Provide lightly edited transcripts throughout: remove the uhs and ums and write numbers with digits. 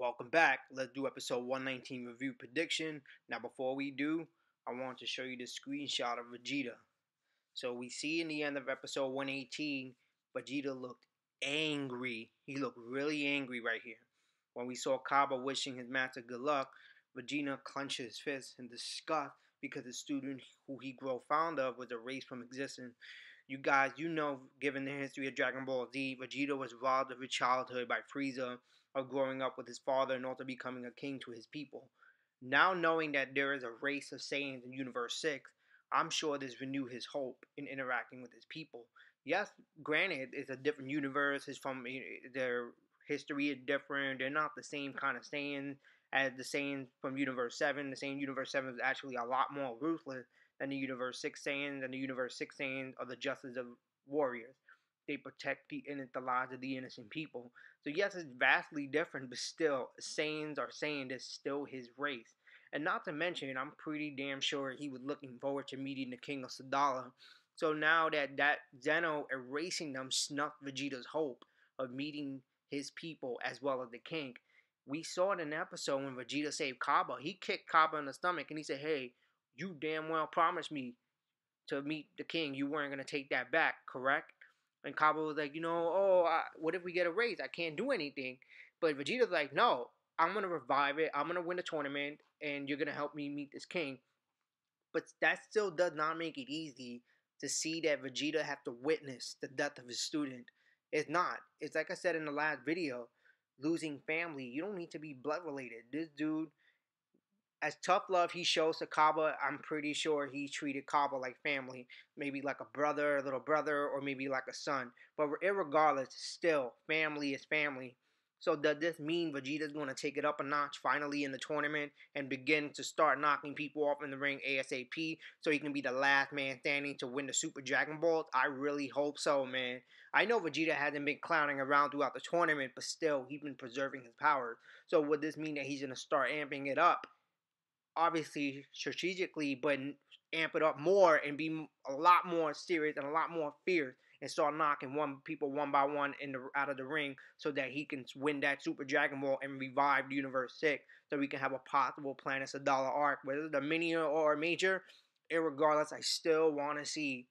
Welcome back. Let's do episode 119 review prediction. Now, before we do, I want to show you the screenshot of Vegeta. So we see in the end of episode 118, Vegeta looked angry. He looked really angry right here. When we saw Kaba wishing his master good luck, Vegeta clenched his fist in disgust because the student who he grew fond of was erased from existence. You guys, given the history of Dragon Ball Z, Vegeta was robbed of his childhood by Frieza, of growing up with his father and also becoming a king to his people. Now knowing that there is a race of Saiyans in Universe 6, I'm sure this renewed his hope in interacting with his people. Yes, granted, it's a different universe. It's from their history is different. They're not the same kind of Saiyans as the Saiyans from Universe 7. The same Universe 7 is actually a lot more ruthless than the Universe 6 Saiyans, and the Universe 6 Saiyans are the justice of warriors. They protect the lives of the innocent people. So yes, it's vastly different, but still, Saiyans are saying it's still his race. And not to mention, I'm pretty damn sure he was looking forward to meeting the King of Sadala. So now that Zeno erasing them snuffed Vegeta's hope of meeting his people as well as the king. We saw it in an episode when Vegeta saved Kaba. He kicked Kaba in the stomach and he said, "Hey, you damn well promised me to meet the king. You weren't going to take that back, correct?" And Kaba was like, what if we get a raise? I can't do anything. But Vegeta's like, no, I'm going to revive it. I'm going to win the tournament, and you're going to help me meet this king. But that still does not make it easy to see that Vegeta have to witness the death of his student. It's not. It's like I said in the last video, losing family. You don't need to be blood related. This dude, as tough love he shows to Kaba, I'm pretty sure he treated Kaba like family. Maybe like a brother, a little brother, or maybe like a son. But irregardless, still, family is family. So does this mean Vegeta's going to take it up a notch finally in the tournament and begin to start knocking people off in the ring ASAP so he can be the last man standing to win the Super Dragon Balls? I really hope so, man. I know Vegeta hasn't been clowning around throughout the tournament, but still, he's been preserving his powers. So would this mean that he's going to start amping it up? Obviously strategically, but amp it up more and be a lot more serious and a lot more fierce and start knocking people one by one out of the ring so that he can win that Super Dragon Ball and revive Universe 6 so we can have a possible Planet Sadala arc, whether it's a mini or a major. Irregardless, I still want to see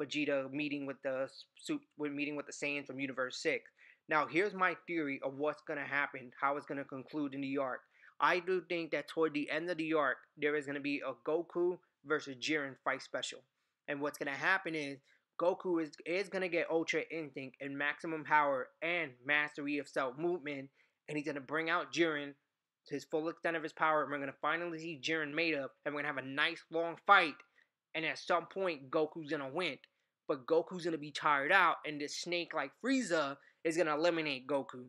Vegeta meeting with the Saiyans from Universe 6. Now, here's my theory of what's going to happen, how it's going to conclude in the arc. I do think that toward the end of the arc, there is going to be a Goku versus Jiren fight special. And what's going to happen is Goku is going to get Ultra Instinct and maximum power and mastery of self-movement. And he's going to bring out Jiren to his full extent of his power. And we're going to finally see Jiren made up. And we're going to have a nice long fight. And at some point, Goku's going to win. But Goku's going to be tired out. And this snake like Frieza is going to eliminate Goku.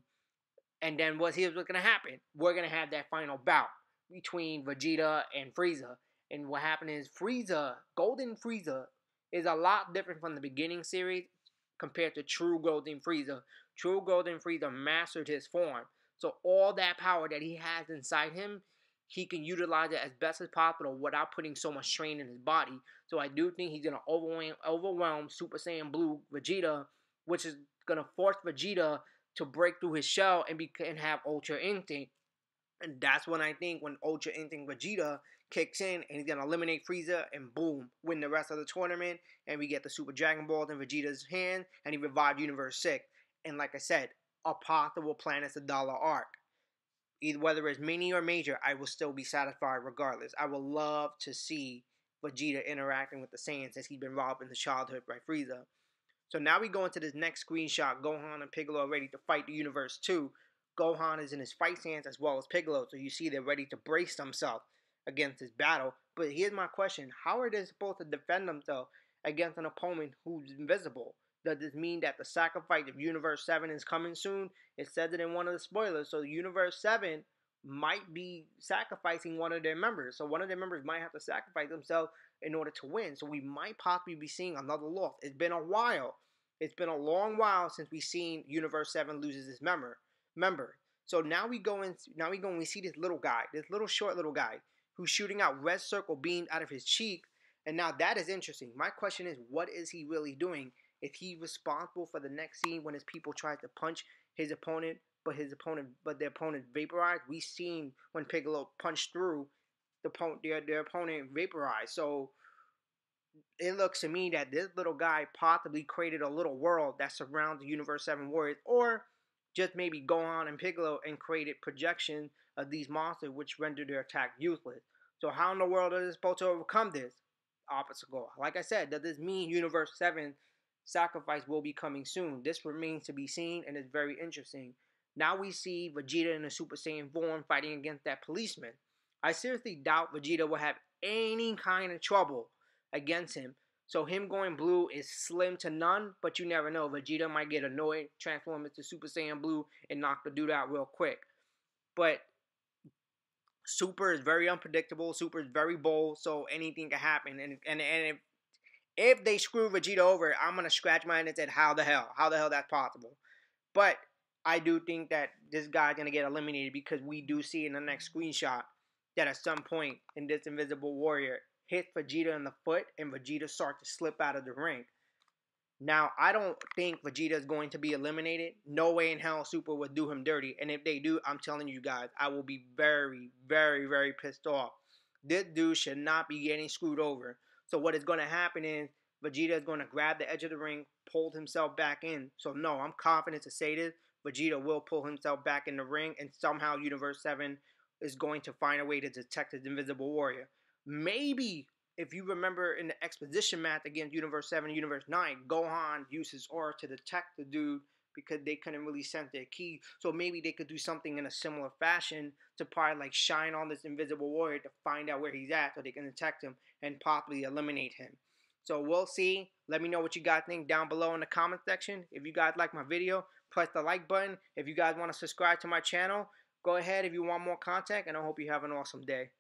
And then here's what's going to happen. We're going to have that final bout between Vegeta and Frieza. And what happened is Golden Frieza, is a lot different from the beginning series compared to True Golden Frieza. True Golden Frieza mastered his form. So all that power that he has inside him, he can utilize it as best as possible without putting so much strain in his body. So I do think he's going to overwhelm Super Saiyan Blue Vegeta, which is going to force Vegeta to break through his shell and have Ultra Instinct. And that's when I think when Ultra Instinct Vegeta kicks in and he's going to eliminate Frieza and boom, win the rest of the tournament. And we get the Super Dragon Balls in Vegeta's hand and he revived Universe 6. And like I said, a possible Planet Sadala arc. Either whether it's mini or major, I will still be satisfied regardless. I would love to see Vegeta interacting with the Saiyans since he's been robbed in his childhood by Frieza. So now we go into this next screenshot. Gohan and Piccolo are ready to fight the Universe 2. Gohan is in his fight stance as well as Piccolo. So you see they're ready to brace themselves against this battle. But here's my question. How are they supposed to defend themselves against an opponent who's invisible? Does this mean that the sacrifice of Universe 7 is coming soon? It says it in one of the spoilers. So Universe 7 might be sacrificing one of their members. So one of their members might have to sacrifice themselves in order to win. So we might possibly be seeing another loss. It's been a while. It's been a long while since we've seen Universe 7 loses its member. So now we go and we see this little guy, this short little guy who's shooting out red circle beams out of his cheek. And now that is interesting. My question is, what is he really doing? Is he responsible for the next scene when his people try to punch his opponent but the opponent vaporized. We seen when Piccolo punched through, their opponent vaporized. So it looks to me that this little guy possibly created a little world that surrounds the Universe 7 Warriors, or just maybe Gohan and Piccolo and created projection of these monsters which render their attack useless. So how in the world are they supposed to overcome this obstacle? Like I said, does this mean Universe 7 sacrifice will be coming soon? This remains to be seen and is very interesting. Now we see Vegeta in a Super Saiyan form fighting against that policeman. I seriously doubt Vegeta will have any kind of trouble against him. So him going blue is slim to none, but you never know. Vegeta might get annoyed, transform into Super Saiyan Blue, and knock the dude out real quick. But Super is very unpredictable. Super is very bold, so anything can happen. And if they screw Vegeta over, I'm gonna scratch my head and say, how the hell that's possible? But I do think that this guy's gonna get eliminated because we do see in the next screenshot that at some point in this Invisible Warrior hit Vegeta in the foot and Vegeta starts to slip out of the ring. Now, I don't think Vegeta is going to be eliminated. No way in hell Super would do him dirty. And if they do, I'm telling you guys, I will be very, very, very pissed off. This dude should not be getting screwed over. So what is going to happen is Vegeta is going to grab the edge of the ring, pull himself back in. So no, I'm confident to say this. Vegeta will pull himself back in the ring, and somehow Universe 7 is going to find a way to detect his Invisible Warrior. Maybe, if you remember in the exposition match against Universe 7 and Universe 9, Gohan used his aura to detect the dude because they couldn't really sense their ki. So maybe they could do something in a similar fashion to probably like shine on this Invisible Warrior to find out where he's at so they can detect him and possibly eliminate him. So we'll see. Let me know what you guys think down below in the comment section. If you guys like my video, press the like button. If you guys want to subscribe to my channel, go ahead if you want more content, and I hope you have an awesome day.